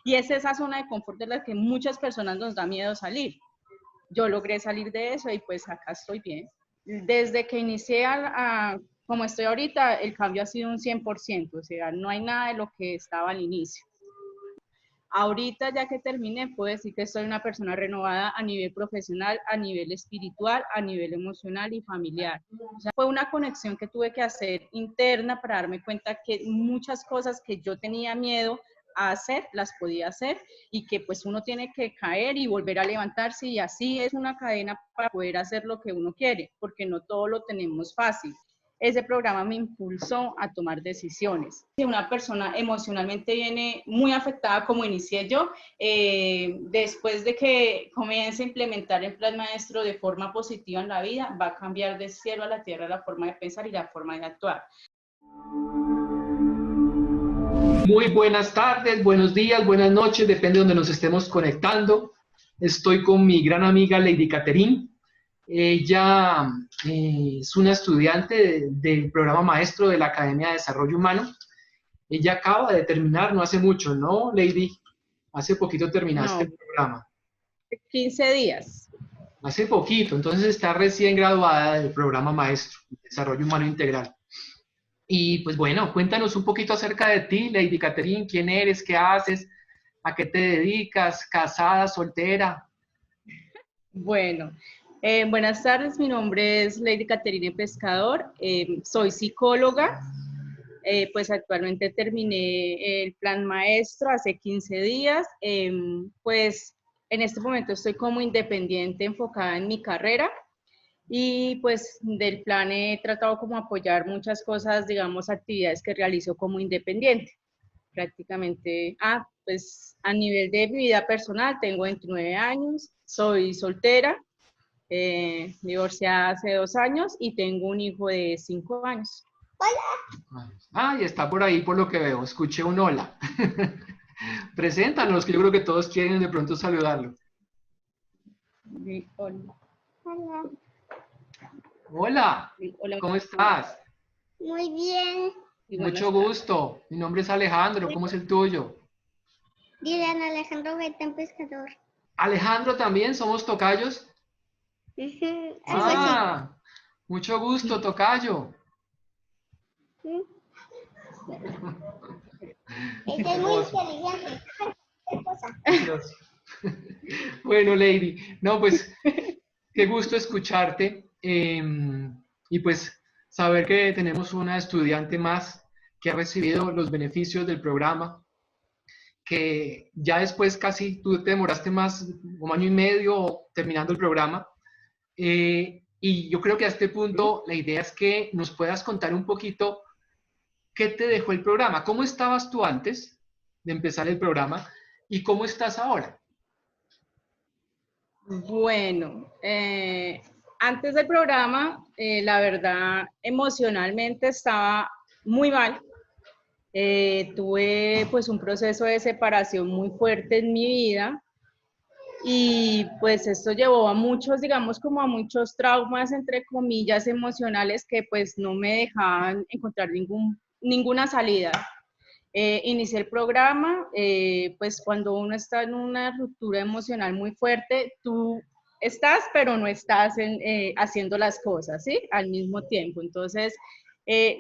Y es esa zona de confort de la que muchas personas nos da miedo salir. Yo logré salir de eso y pues acá estoy bien. Desde que inicié como estoy ahorita, el cambio ha sido un 100%, o sea, no hay nada de lo que estaba al inicio. Ahorita, ya que terminé, puedo decir que soy una persona renovada a nivel profesional, a nivel espiritual, a nivel emocional y familiar. O sea, fue una conexión que tuve que hacer interna para darme cuenta que muchas cosas que yo tenía miedo a hacer, las podía hacer, y que pues uno tiene que caer y volver a levantarse, y así es una cadena para poder hacer lo que uno quiere, porque no todo lo tenemos fácil. Ese programa me impulsó a tomar decisiones. Si una persona emocionalmente viene muy afectada, como inicié yo, después de que comience a implementar el plan maestro de forma positiva en la vida, va a cambiar del cielo a la tierra la forma de pensar y la forma de actuar. Muy buenas tardes, buenos días, buenas noches, depende de donde nos estemos conectando. Estoy con mi gran amiga Lady Catherine. Ella es una estudiante del programa maestro de la Academia de Desarrollo Humano. Ella acaba de terminar, no hace mucho, ¿no, Lady? Hace poquito terminaste No, el programa. 15 días. Hace poquito, entonces está recién graduada del programa maestro de Desarrollo Humano Integral. Y pues bueno, cuéntanos un poquito acerca de ti, Lady Catherine, quién eres, qué haces, a qué te dedicas, casada, soltera. Bueno, buenas tardes, mi nombre es Lady Caterine Pescador, soy psicóloga. Pues actualmente terminé el plan maestro hace 15 días, pues en este momento estoy como independiente enfocada en mi carrera, y pues del plan he tratado como apoyar muchas cosas, digamos, actividades que realizo como independiente. Prácticamente, pues a nivel de mi vida personal tengo 29 años, soy soltera, divorciada hace 2 años y tengo un hijo de 5 años. Y está por ahí por lo que veo. Escuché un hola. Preséntanos, que yo creo que todos quieren de pronto saludarlo. Hola. Hola. Hola, Hola. ¿cómo estás? Muy bien. Mucho gusto. Mi nombre es Alejandro. ¿Cómo es el tuyo? Dylan Alejandro Gaitán Pescador. Alejandro también, somos tocayos. Algo así. Mucho gusto, tocayo. Este es muy inteligente. ¿Qué cosa? Dios. Bueno, Lady, no, pues qué gusto escucharte y pues saber que tenemos una estudiante más que ha recibido los beneficios del programa, que ya después casi tú te demoraste más, un año y medio terminando el programa. Y yo creo que a este punto la idea es que nos puedas contar un poquito qué te dejó el programa, cómo estabas tú antes de empezar el programa y cómo estás ahora. Bueno, antes del programa, la verdad, emocionalmente estaba muy mal. Tuve pues un proceso de separación muy fuerte en mi vida, y pues esto llevó a muchos, digamos, como a muchos traumas, entre comillas, emocionales, que pues no me dejaban encontrar ninguna salida. Inicié el programa, pues cuando uno está en una ruptura emocional muy fuerte, tú estás, pero no estás haciendo las cosas, ¿sí? Al mismo tiempo. Entonces,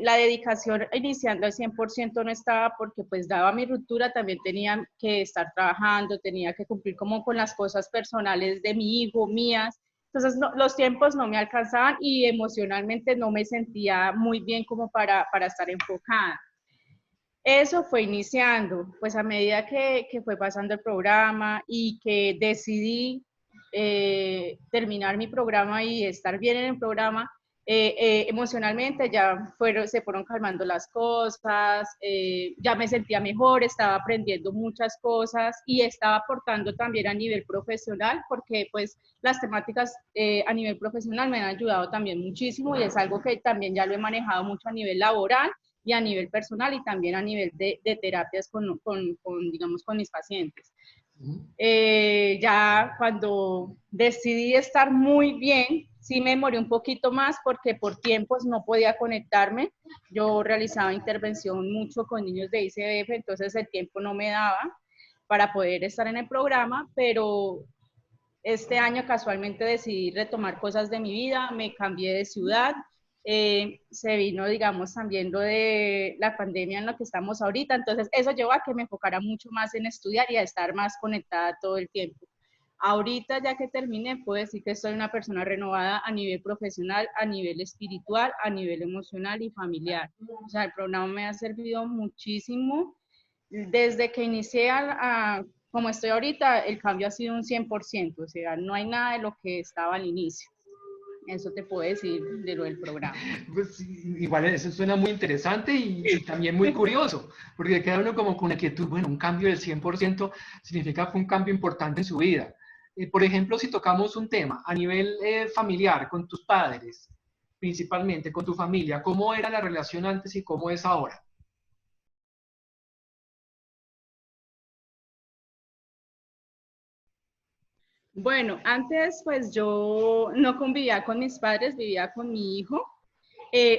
la dedicación iniciando al 100% no estaba, porque pues daba mi ruptura, también tenía que estar trabajando, tenía que cumplir como con las cosas personales de mi hijo, mías. Entonces, los tiempos no me alcanzaban y emocionalmente no me sentía muy bien como para estar enfocada. Eso fue iniciando, pues a medida que fue pasando el programa y que decidí terminar mi programa y estar bien en el programa, emocionalmente ya se fueron calmando las cosas, ya me sentía mejor, estaba aprendiendo muchas cosas y estaba aportando también a nivel profesional, porque pues las temáticas a nivel profesional me han ayudado también muchísimo, y es algo que también ya lo he manejado mucho a nivel laboral y a nivel personal, y también a nivel de terapias digamos, con mis pacientes. Ya cuando decidí estar muy bien, sí me demoré un poquito más porque por tiempos no podía conectarme. Yo realizaba intervención mucho con niños de ICBF, entonces el tiempo no me daba. para poder estar en el programa, pero este año casualmente decidí retomar cosas de mi vida, me cambié de ciudad, se vino, digamos, también lo de la pandemia en la que estamos ahorita, entonces eso llevó a que me enfocara mucho más en estudiar y a estar más conectada todo el tiempo. Ahorita, ya que terminé, puedo decir que soy una persona renovada a nivel profesional, a nivel espiritual, a nivel emocional y familiar. O sea, el programa me ha servido muchísimo. Desde que inicié como estoy ahorita, el cambio ha sido un 100%, o sea, no hay nada de lo que estaba al inicio. Eso te puedo decir de lo del programa. Pues, igual eso suena muy interesante y también muy curioso, porque queda uno como con la inquietud, bueno, un cambio del 100% significa que fue un cambio importante en su vida. Por ejemplo, si tocamos un tema a nivel familiar, con tus padres, principalmente con tu familia, ¿cómo era la relación antes y cómo es ahora? Bueno, antes pues yo no convivía con mis padres, vivía con mi hijo.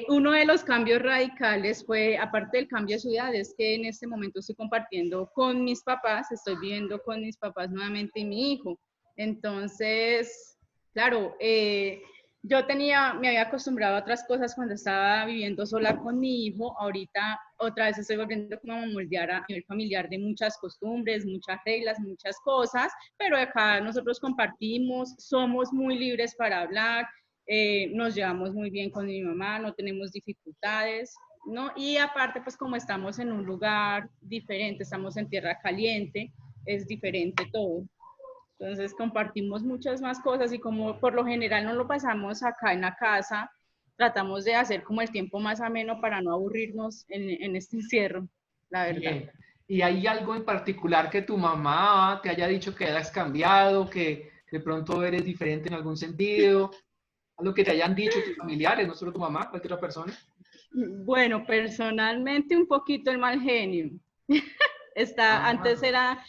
Uno de los cambios radicales fue, aparte del cambio de ciudad, es que en este momento estoy compartiendo con mis papás, estoy viviendo con mis papás nuevamente y mi hijo. Entonces, claro, me había acostumbrado a otras cosas cuando estaba viviendo sola con mi hijo. Ahorita otra vez estoy volviendo como a moldear a nivel familiar de muchas costumbres, muchas reglas, muchas cosas, pero acá nosotros compartimos, somos muy libres para hablar, nos llevamos muy bien con mi mamá, no tenemos dificultades, ¿no? Y aparte, pues como estamos en un lugar diferente, estamos en tierra caliente, es diferente todo. Entonces compartimos muchas más cosas y como por lo general no lo pasamos acá en la casa, tratamos de hacer como el tiempo más ameno para no aburrirnos en este encierro, la verdad. Bien. ¿Y hay algo en particular que tu mamá te haya dicho que hayas cambiado, que de pronto eres diferente en algún sentido? Algo que te hayan dicho tus familiares, no solo tu mamá, cualquier otra persona. Bueno, personalmente un poquito el mal genio. Antes era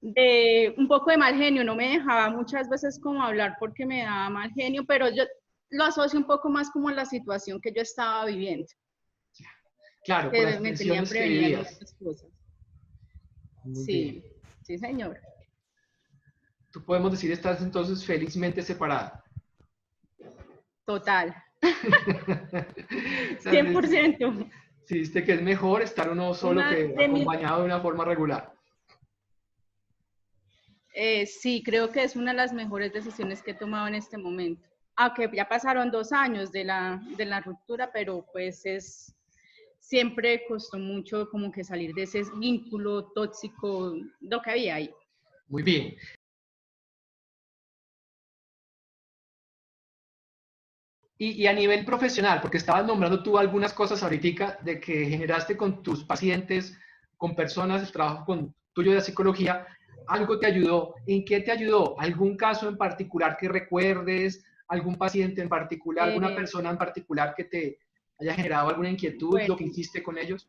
de un poco de mal genio, no me dejaba muchas veces como hablar porque me daba mal genio, pero yo lo asocio un poco más como la situación que yo estaba viviendo, Claro, por las que me tenía tensiones que prevenida en vivías. otras cosas. Muy bien. Sí, sí, señor. Tú podemos decir, estás entonces felizmente separada. Total. O sea, 100%. si viste que es mejor estar uno solo Una que de mis, acompañado de una forma regular. sí, creo que es una de las mejores decisiones que he tomado en este momento. Aunque ya pasaron 2 años de la ruptura, pero pues siempre costó mucho como que salir de ese vínculo tóxico, lo que había ahí. Muy bien. Y a nivel profesional, porque estabas nombrando tú algunas cosas ahorita de que generaste con tus pacientes, con personas, el trabajo tuyo de psicología, ¿algo te ayudó? ¿En qué te ayudó? ¿Algún caso en particular que recuerdes? ¿Algún paciente en particular? ¿Alguna Eh, persona en particular que te haya generado alguna inquietud? ¿Lo bueno, que hiciste con ellos?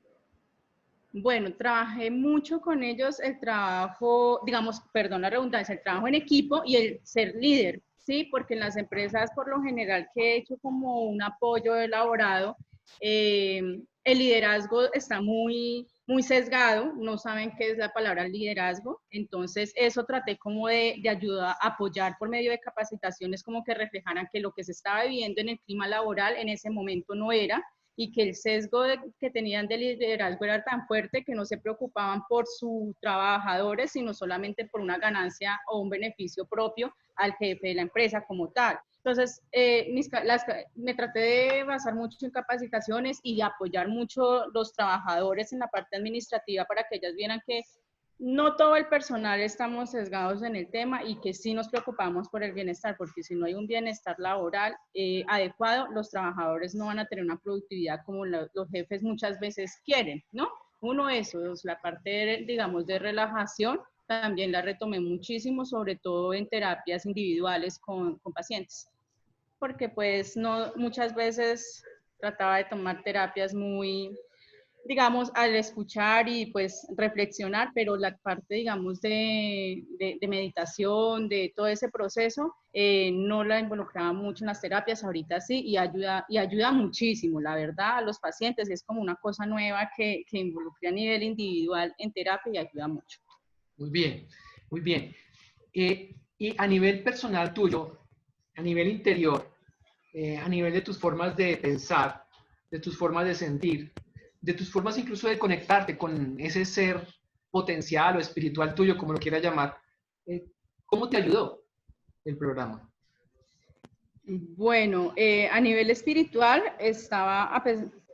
bueno, trabajé mucho con ellos, el trabajo, digamos, perdón la redundancia, el trabajo en equipo y el ser líder, ¿sí? Porque en las empresas, por lo general, que he hecho como un apoyo elaborado, el liderazgo está muy sesgado, no saben qué es la palabra liderazgo, entonces eso traté como de ayudar, apoyar por medio de capacitaciones como que reflejaran que lo que se estaba viviendo en el clima laboral en ese momento no era, y que el sesgo que tenían de liderazgo era tan fuerte que no se preocupaban por sus trabajadores, sino solamente por una ganancia o un beneficio propio al jefe de la empresa como tal. Entonces, me traté de basar mucho en capacitaciones y de apoyar mucho los trabajadores en la parte administrativa para que ellas vieran que no todo el personal estamos sesgados en el tema y que sí nos preocupamos por el bienestar, porque si no hay un bienestar laboral adecuado, los trabajadores no van a tener una productividad como los jefes muchas veces quieren, ¿no? Uno, eso, dos, la parte, digamos, de relajación, también la retomé muchísimo, sobre todo en terapias individuales con pacientes, porque pues no, muchas veces trataba de tomar terapias muy digamos, al escuchar y pues reflexionar, pero la parte, digamos, de meditación, de todo ese proceso, no la involucraba mucho en las terapias, ahorita sí, y ayuda muchísimo, la verdad, a los pacientes, es como una cosa nueva que involucre a nivel individual en terapia y ayuda mucho. Muy bien, muy bien. Y a nivel personal tuyo, a nivel interior, a nivel de tus formas de pensar, de tus formas de sentir, de tus formas incluso de conectarte con ese ser potencial o espiritual tuyo, como lo quieras llamar, ¿cómo te ayudó el programa? Bueno, a nivel espiritual estaba,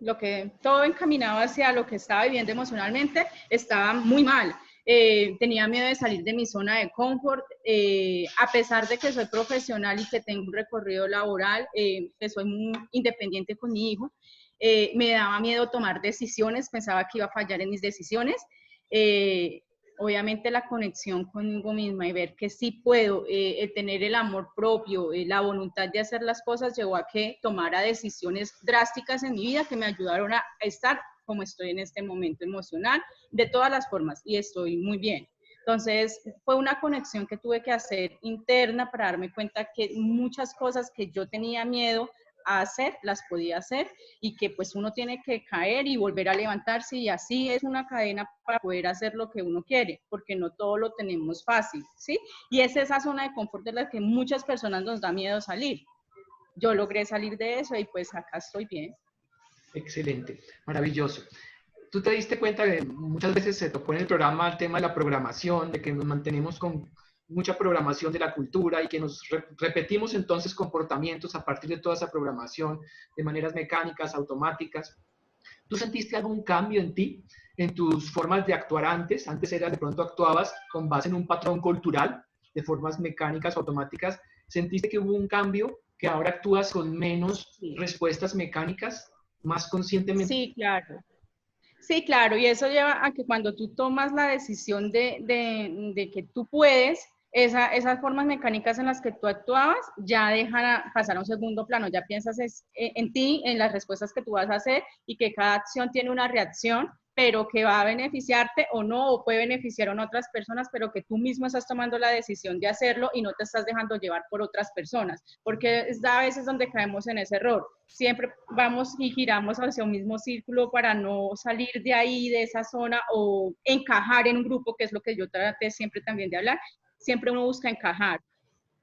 lo que todo encaminado hacia lo que estaba viviendo emocionalmente, estaba muy mal. Tenía miedo de salir de mi zona de confort, a pesar de que soy profesional y que tengo un recorrido laboral, que soy muy independiente con mi hijo, me daba miedo tomar decisiones, pensaba que iba a fallar en mis decisiones. Eh, Obviamente la conexión conmigo misma y ver que sí puedo, el tener el amor propio, la voluntad de hacer las cosas llevó a que tomara decisiones drásticas en mi vida que me ayudaron a estar como estoy en este momento emocional, de todas las formas, y estoy muy bien. Entonces, fue una conexión que tuve que hacer interna para darme cuenta que muchas cosas que yo tenía miedo a hacer, las podía hacer, y que pues uno tiene que caer y volver a levantarse, y así es una cadena para poder hacer lo que uno quiere, porque no todo lo tenemos fácil, ¿sí? Y es esa zona de confort de la que muchas personas nos da miedo salir. Yo logré salir de eso y pues acá estoy bien. Excelente, maravilloso. ¿Tú te diste cuenta que muchas veces se tocó en el programa el tema de la programación, de que nos mantenemos con mucha programación de la cultura y que nos repetimos entonces comportamientos a partir de toda esa programación de maneras mecánicas, automáticas? ¿Tú sentiste algún cambio en ti, en tus formas de actuar antes? Antes era de pronto actuabas con base en un patrón cultural de formas mecánicas, automáticas. ¿Sentiste que hubo un cambio, que ahora actúas con menos Sí, respuestas mecánicas, más conscientemente? sí, claro. Sí, claro, y eso lleva a que cuando tú tomas la decisión de que tú puedes, esas formas mecánicas en las que tú actuabas ya dejan pasar a un segundo plano, ya piensas en ti, en las respuestas que tú vas a hacer y que cada acción tiene una reacción, pero que va a beneficiarte o no, o puede beneficiar a otras personas, pero que tú mismo estás tomando la decisión de hacerlo y no te estás dejando llevar por otras personas, porque es a veces donde caemos en ese error. Siempre vamos y giramos hacia un mismo círculo para no salir de ahí, de esa zona, o encajar en un grupo, que es lo que yo traté siempre también de hablar. Siempre uno busca encajar.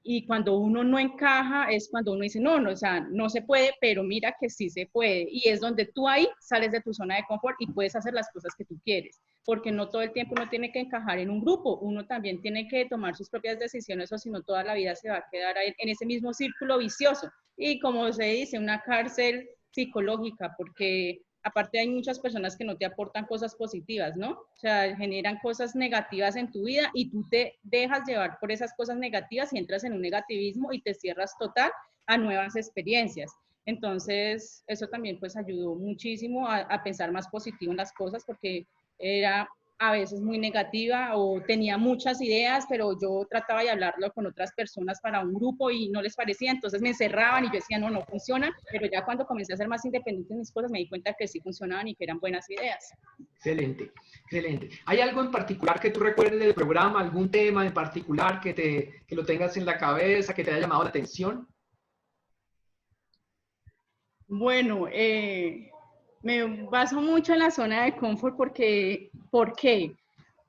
Y cuando uno no encaja es cuando uno dice, no, no, o sea, no se puede, pero mira que sí se puede. Y es donde tú ahí sales de tu zona de confort y puedes hacer las cosas que tú quieres. Porque no todo el tiempo uno tiene que encajar en un grupo, uno también tiene que tomar sus propias decisiones, o si no toda la vida se va a quedar ahí en ese mismo círculo vicioso. Y como se dice, una cárcel psicológica, porque aparte hay muchas personas que no te aportan cosas positivas, ¿no? O sea, generan cosas negativas en tu vida y tú te dejas llevar por esas cosas negativas y entras en un negativismo y te cierras total a nuevas experiencias. Entonces, eso también pues ayudó muchísimo a pensar más positivo en las cosas, porque era a veces muy negativa o tenía muchas ideas, pero yo trataba de hablarlo con otras personas para un grupo y no les parecía, entonces me encerraban y yo decía, no, no funciona, pero ya cuando comencé a ser más independiente en mis cosas me di cuenta que sí funcionaban y que eran buenas ideas. Excelente, excelente. ¿Hay algo en particular que tú recuerdes del programa, algún tema en particular que lo tengas en la cabeza, que te haya llamado la atención? Bueno, me baso mucho en la zona de confort porque, ¿por qué?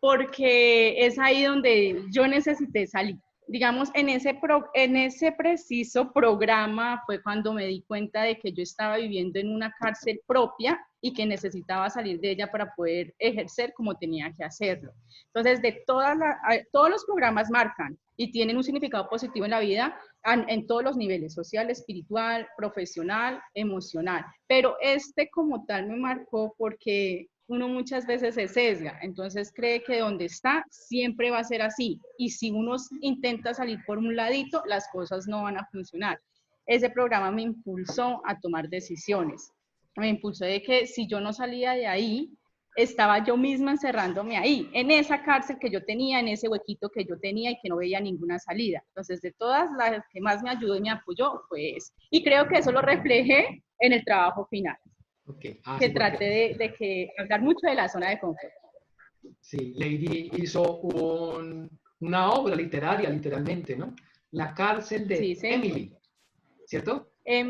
Porque es ahí donde yo necesité salir. Digamos, en ese preciso programa fue cuando me di cuenta de que yo estaba viviendo en una cárcel propia y que necesitaba salir de ella para poder ejercer como tenía que hacerlo. Entonces, todos los programas marcan y tienen un significado positivo en la vida en todos los niveles, social, espiritual, profesional, emocional. Pero este como tal me marcó porque uno muchas veces se sesga, entonces cree que donde está siempre va a ser así. Y si uno intenta salir por un ladito, las cosas no van a funcionar. Ese programa me impulsó a tomar decisiones. Me impulsó de que si yo no salía de ahí, estaba yo misma encerrándome ahí, en esa cárcel que yo tenía, en ese huequito que yo tenía y que no veía ninguna salida. Entonces, de todas las que más me ayudó y me apoyó, pues, y creo que eso lo reflejé en el trabajo final, Okay. que Sí, porque traté de hablar mucho de la zona de confort. sí, Lady hizo una obra literaria, literalmente, ¿no? La cárcel Sí, de señor. Emily, ¿cierto? La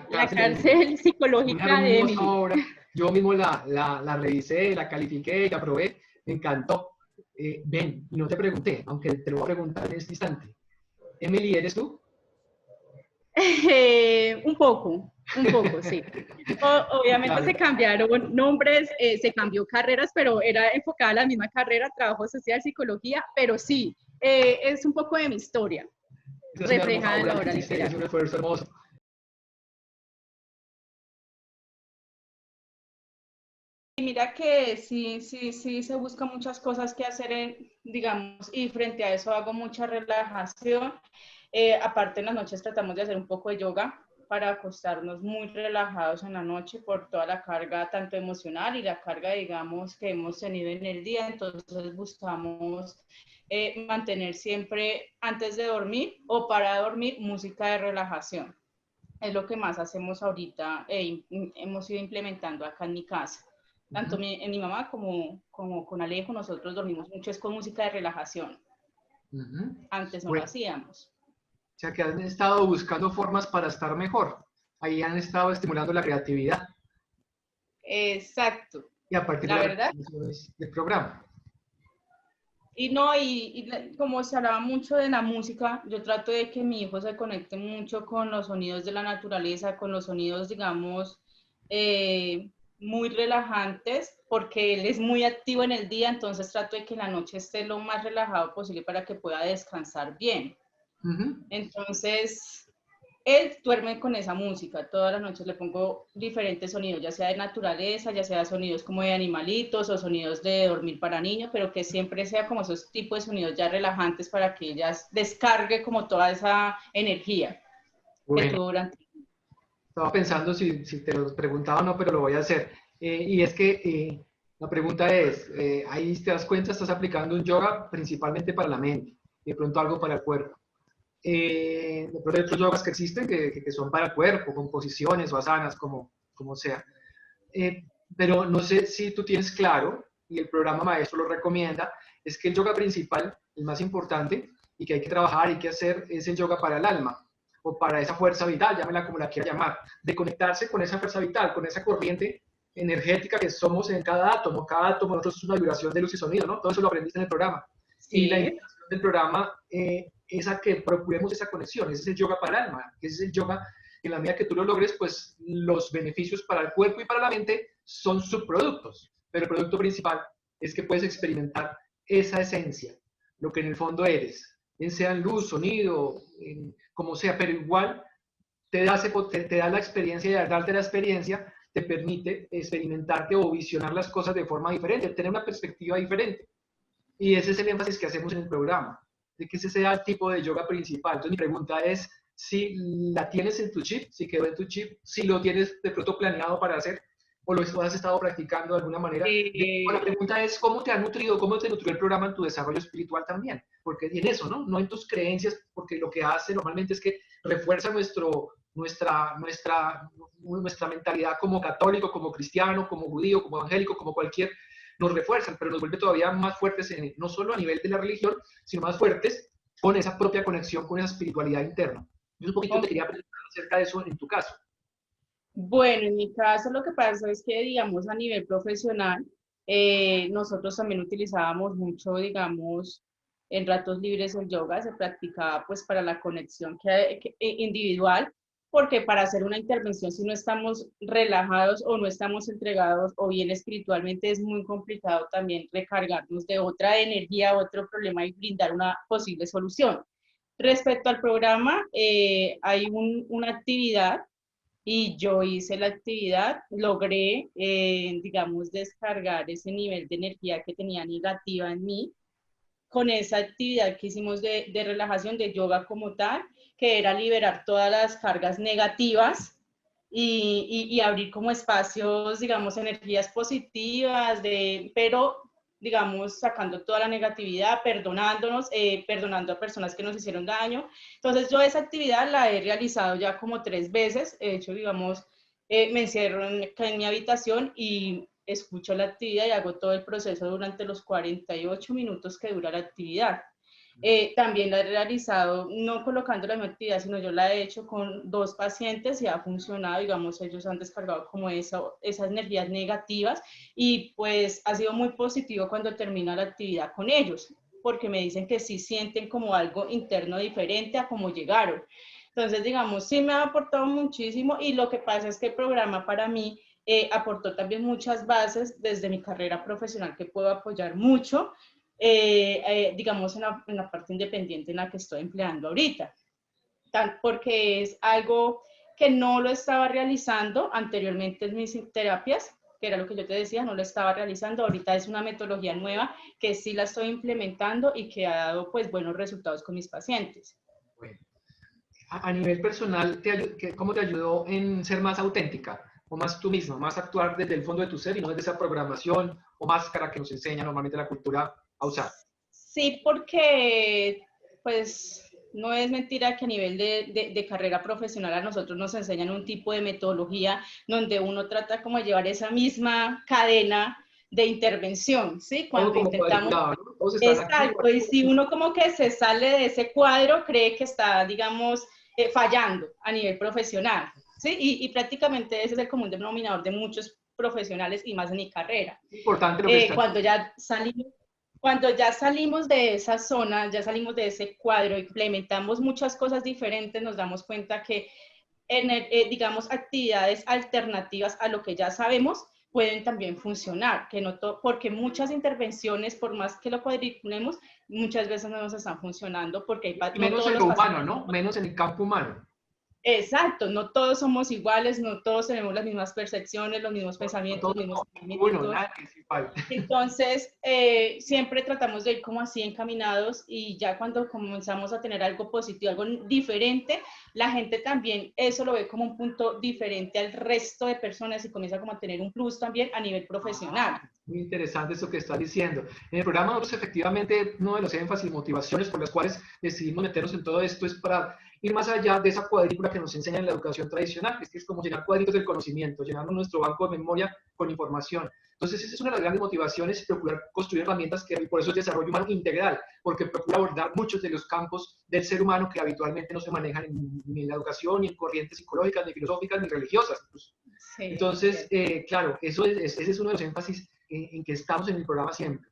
La cárcel de Emily. cárcel Una psicológica de hermosa Emily. obra. Yo mismo la revisé, la califiqué, la probé, me encantó. Ven, y no te pregunté, aunque te lo voy a preguntar en este instante. Emily, ¿eres tú? Un poco, sí. Obviamente Claro, se cambiaron nombres, se cambió carreras, pero era enfocada a la misma carrera, trabajo social, psicología, pero sí, es un poco de mi historia, esa es una hermosa reflejada en obra la que obra hiciste, es literaria. un esfuerzo hermoso. Y mira que sí se busca muchas cosas que hacer, digamos, y frente a eso hago mucha relajación. Aparte en las noches tratamos de hacer un poco de yoga para acostarnos muy relajados en la noche por toda la carga tanto emocional y la carga, digamos, que hemos tenido en el día. Entonces buscamos mantener siempre antes de dormir o para dormir música de relajación. Es lo que más hacemos ahorita, hemos ido implementando acá en mi casa. Tanto en mi mamá como con Alejo, nosotros dormimos mucho es con música de relajación. Antes no lo Bueno, hacíamos. o sea que han estado buscando formas para estar mejor. Ahí han estado estimulando la creatividad Exacto, y a partir de la las verdad. recomendaciones del programa. Y no, como se hablaba mucho de la música, yo trato de que mi hijo se conecte mucho con los sonidos de la naturaleza, con los sonidos, digamos, muy relajantes, porque él es muy activo en el día, entonces trato de que en la noche esté lo más relajado posible para que pueda descansar bien. Entonces, él duerme con esa música, todas las noches le pongo diferentes sonidos, ya sea de naturaleza, ya sea sonidos como de animalitos o sonidos de dormir para niños, pero que siempre sea como esos tipos de sonidos ya relajantes para que ellas descargue como toda esa energía que Bueno, tuvo durante. estaba pensando si te lo preguntaba o no, pero lo voy a hacer. Y es que la pregunta es, ahí te das cuenta, estás aplicando un yoga principalmente para la mente y de pronto algo para el cuerpo. De pronto hay otros yogas que existen que son para el cuerpo, con posiciones o asanas, como sea. Pero no sé si tú tienes claro, y el programa maestro lo recomienda, es que el yoga principal, el más importante, y que hay que trabajar y que hacer, es el yoga para el alma, o para esa fuerza vital, llámela como la quiera llamar, de conectarse con esa fuerza vital, con esa corriente energética que somos en cada átomo. Cada átomo nosotros es una vibración de luz y sonido, ¿no? Todo eso lo aprendiste en el programa. Y la Sí, invitación del programa es a que procuremos esa conexión. Ese es el yoga para el alma, ese es el yoga en la medida que tú lo logres, pues los beneficios para el cuerpo y para la mente son subproductos. Pero el producto principal es que puedes experimentar esa esencia, lo que en el fondo eres, bien sea en luz, sonido, como sea, pero igual te da la experiencia y al darte la experiencia te permite experimentarte o visionar las cosas de forma diferente, tener una perspectiva diferente. Y ese es el énfasis que hacemos en el programa, de que ese sea el tipo de yoga principal. Entonces mi pregunta es si la tienes en tu chip, si quedó en tu chip, si lo tienes de pronto planeado para hacer o lo has estado practicando de alguna manera. La pregunta es cómo te ha nutrido, cómo te nutrió el programa en tu desarrollo espiritual también, porque en eso, ¿no? No en tus creencias, porque lo que hace normalmente es que refuerza nuestra mentalidad como católico, como cristiano, como judío, como evangélico, como cualquier nos refuerzan, pero nos vuelve todavía más fuertes, no solo a nivel de la religión, sino más fuertes con esa propia conexión, con esa espiritualidad interna. Yo un poquito te quería preguntar acerca de eso en tu caso. bueno, en mi caso lo que pasa es que, digamos, a nivel profesional, nosotros también utilizábamos mucho, digamos, en ratos libres el yoga, se practicaba pues para la conexión individual, porque para hacer una intervención si no estamos relajados o no estamos entregados o bien espiritualmente es muy complicado también recargarnos de otra energía, otro problema y brindar una posible solución. Respecto al programa, hay una actividad y yo hice la actividad, logré, digamos, descargar ese nivel de energía que tenía negativa en mí con esa actividad que hicimos de relajación, de yoga como tal, que era liberar todas las cargas negativas y abrir como espacios, digamos, energías positivas, pero digamos, sacando toda la negatividad, perdonándonos, perdonando a personas que nos hicieron daño. Entonces yo esa actividad la he realizado ya como 3 veces, de hecho, digamos, me encierro en mi habitación y escucho la actividad y hago todo el proceso durante los 48 minutos que dura la actividad. También la he realizado, no colocando la misma actividad, sino yo la he hecho con 2 pacientes y ha funcionado, digamos, ellos han descargado como esas energías negativas y pues ha sido muy positivo cuando termina la actividad con ellos, porque me dicen que sí sienten como algo interno diferente a cómo llegaron. Entonces, digamos, sí me ha aportado muchísimo y lo que pasa es que el programa para mí aportó también muchas bases desde mi carrera profesional que puedo apoyar mucho, digamos, en la parte independiente en la que estoy empleando ahorita, porque es algo que no lo estaba realizando anteriormente en mis terapias, que era lo que yo te decía, no lo estaba realizando, ahorita es una metodología nueva que sí la estoy implementando y que ha dado pues buenos resultados con mis pacientes. Bueno, a nivel personal, ¿cómo te ayudó en ser más auténtica? O más tú misma, más actuar desde el fondo de tu ser y no desde esa programación o máscara que nos enseña normalmente la cultura a usar. Sí, porque pues no es mentira que a nivel de carrera profesional a nosotros nos enseñan un tipo de metodología donde uno trata como de llevar esa misma cadena de intervención, ¿sí? Todo Cuando como intentamos, cuadriculado, ¿no? Todos están aquí. exacto, y si uno como que se sale de ese cuadro, cree que está, digamos, fallando a nivel profesional, ¿sí? Y prácticamente ese es el común denominador de muchos profesionales y más en mi carrera. Es importante lo que está. Cuando ya salimos de esa zona, ya salimos de ese cuadro, implementamos muchas cosas diferentes, nos damos cuenta que, digamos, actividades alternativas a lo que ya sabemos pueden también funcionar, que no porque muchas intervenciones, por más que lo cuadriculemos, muchas veces no nos están funcionando porque Y no menos todos en los lo humano, pacientes. ¿no? Menos en el campo humano. Exacto, no todos somos iguales, no todos tenemos las mismas percepciones, los mismos No pensamientos, todos, los mismos uno, sentimientos. nadie es igual. Entonces, siempre tratamos de ir como así encaminados y ya cuando comenzamos a tener algo positivo, algo diferente, la gente también eso lo ve como un punto diferente al resto de personas y comienza como a tener un plus también a nivel profesional. Muy interesante eso que estás diciendo. En el programa nosotros efectivamente uno de los énfasis y motivaciones por las cuales decidimos meternos en todo esto es para ir más allá de esa cuadrícula que nos enseña en la educación tradicional, que es como llenar cuadritos del conocimiento, llenando nuestro banco de memoria con información. Entonces esa es una de las grandes motivaciones, procurar construir herramientas que, y por eso es desarrollo humano integral, porque procura abordar muchos de los campos del ser humano que habitualmente no se manejan ni en la educación, ni en corrientes psicológicas, ni filosóficas, ni religiosas. Sí, entonces, claro, ese es uno de los énfasis en que estamos en el programa siempre.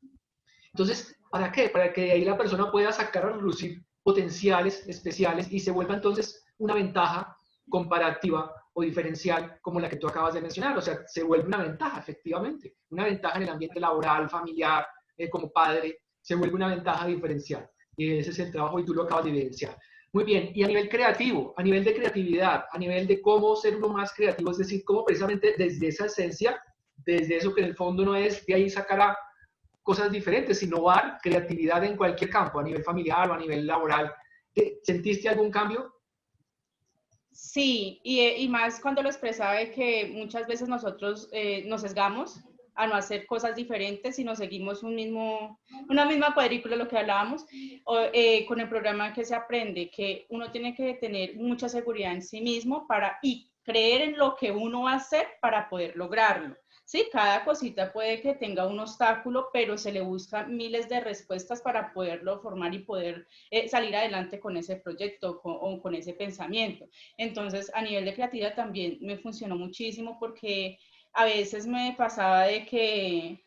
Entonces, ¿para qué? Para que de ahí la persona pueda sacar a relucir potenciales especiales y se vuelva entonces una ventaja comparativa o diferencial como la que tú acabas de mencionar. O sea, se vuelve una ventaja, efectivamente. Una ventaja en el ambiente laboral, familiar, como padre, se vuelve una ventaja diferencial. Y ese es el trabajo y tú lo acabas de evidenciar. Muy bien, y a nivel creativo, a nivel de creatividad, a nivel de cómo ser uno más creativo, es decir, cómo precisamente desde esa esencia, desde eso que en el fondo no es de ahí sacar a cosas diferentes, innovar, creatividad en cualquier campo, a nivel familiar o a nivel laboral. ¿Sentiste algún cambio? Sí, y más cuando lo expresaba de que muchas veces nosotros nos sesgamos a no hacer cosas diferentes y nos seguimos una misma cuadrícula, lo que hablábamos, con el programa que se aprende, que uno tiene que tener mucha seguridad en sí mismo y creer en lo que uno va a hacer para poder lograrlo. Sí, cada cosita puede que tenga un obstáculo, pero se le busca miles de respuestas para poderlo formar y poder salir adelante con ese proyecto o con ese pensamiento. Entonces, a nivel de creatividad también me funcionó muchísimo porque a veces me pasaba de que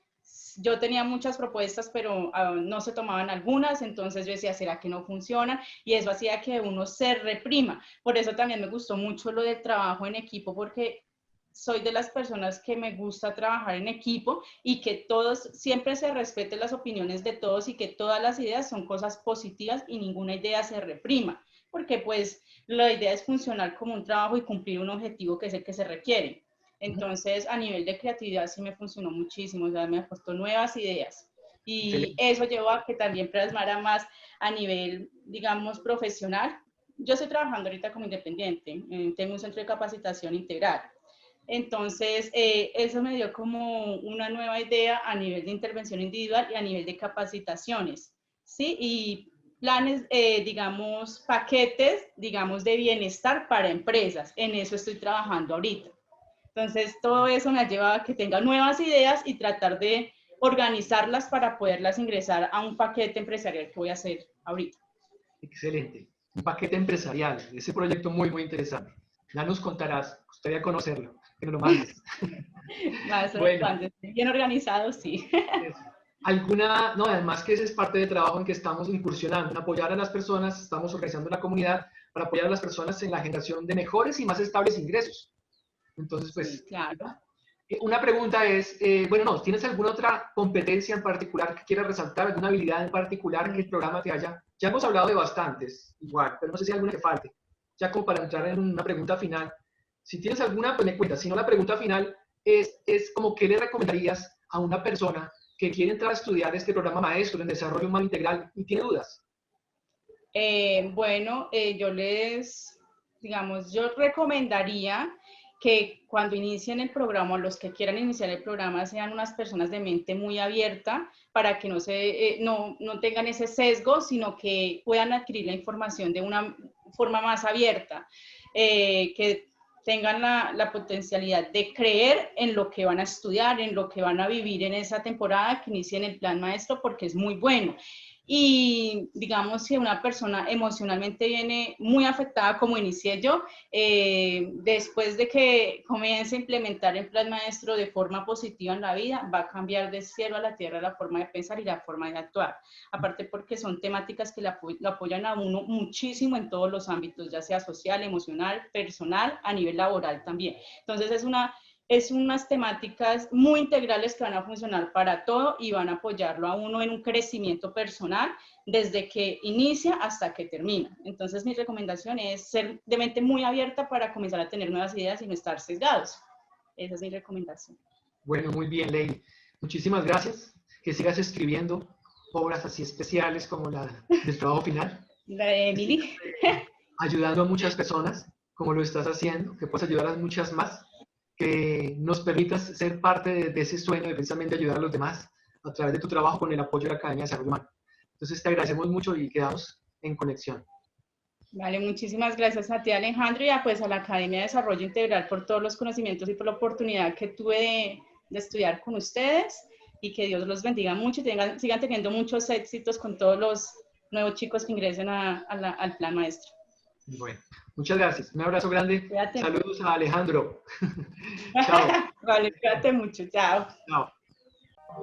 yo tenía muchas propuestas, pero no se tomaban algunas, entonces yo decía, ¿será que no funciona? Y eso hacía que uno se reprima. Por eso también me gustó mucho lo del trabajo en equipo, porque soy de las personas que me gusta trabajar en equipo y que todos siempre se respeten las opiniones de todos y que todas las ideas son cosas positivas y ninguna idea se reprima, porque pues la idea es funcionar como un trabajo y cumplir un objetivo que es el que se requiere. Entonces, a nivel de creatividad sí me funcionó muchísimo, o sea, me aportó nuevas ideas. Y Excelente. eso llevó a que también plasmara más a nivel, digamos, profesional. Yo estoy trabajando ahorita como independiente, tengo un centro de capacitación integral. Entonces, eso me dio como una nueva idea a nivel de intervención individual y a nivel de capacitaciones, ¿sí? Y planes, digamos, paquetes, digamos, de bienestar para empresas. En eso estoy trabajando ahorita. Entonces, todo eso me ha llevado a que tenga nuevas ideas y tratar de organizarlas para poderlas ingresar a un paquete empresarial que voy a hacer ahorita. Excelente. Un paquete empresarial. Ese proyecto muy, muy interesante. Ya nos contarás. Gustaría conocerlo. Que me lo mandes. Más Bueno, bien organizado, sí. eso. No, además que ese es parte del trabajo en que estamos incursionando, en apoyar a las personas, estamos organizando una comunidad para apoyar a las personas en la generación de mejores y más estables ingresos. Entonces, pues, Sí, claro. una pregunta es, bueno, no, ¿tienes alguna otra competencia en particular que quieras resaltar, alguna habilidad en particular que el programa te haya? Ya hemos hablado de bastantes, igual, pero no sé si hay alguna que falte. Ya como para entrar en una pregunta final, si tienes alguna, pues me cuentas. Si no, la pregunta final es como, ¿qué le recomendarías a una persona que quiere entrar a estudiar este programa maestro en desarrollo humano integral y tiene dudas? Bueno, yo recomendaría que cuando inicien el programa, los que quieran iniciar el programa, sean unas personas de mente muy abierta para que no tengan ese sesgo, sino que puedan adquirir la información de una forma más abierta, que tengan la potencialidad de creer en lo que van a estudiar, en lo que van a vivir en esa temporada, que inicien el plan maestro, porque es muy bueno. Y digamos, si una persona emocionalmente viene muy afectada, como inicié yo, después de que comience a implementar el plan maestro de forma positiva en la vida, va a cambiar de cielo a la tierra la forma de pensar y la forma de actuar. Aparte porque son temáticas que lo apoyan a uno muchísimo en todos los ámbitos, ya sea social, emocional, personal, a nivel laboral también. Entonces es unas temáticas muy integrales que van a funcionar para todo y van a apoyarlo a uno en un crecimiento personal desde que inicia hasta que termina. Entonces mi recomendación es ser de mente muy abierta para comenzar a tener nuevas ideas y no estar sesgados. Esa es mi recomendación. Bueno, muy bien, Lady. Muchísimas gracias. Que sigas escribiendo obras así especiales como la del trabajo final. La de Emily. Ayudando a muchas personas, como lo estás haciendo, que puedas ayudar a muchas más, que nos permitas ser parte de ese sueño de precisamente ayudar a los demás a través de tu trabajo con el apoyo de la Academia de Desarrollo Humano. Entonces te agradecemos mucho y quedamos en conexión. Vale, muchísimas gracias a ti, Alejandro, y pues a la Academia de Desarrollo Integral por todos los conocimientos y por la oportunidad que tuve de estudiar con ustedes, y que Dios los bendiga mucho y sigan teniendo muchos éxitos con todos los nuevos chicos que ingresen al plan maestro. Bueno, muchas gracias. Un abrazo grande. Cuídate. Saludos a Alejandro. Chao. Vale, cuídate mucho. Chao. Chao.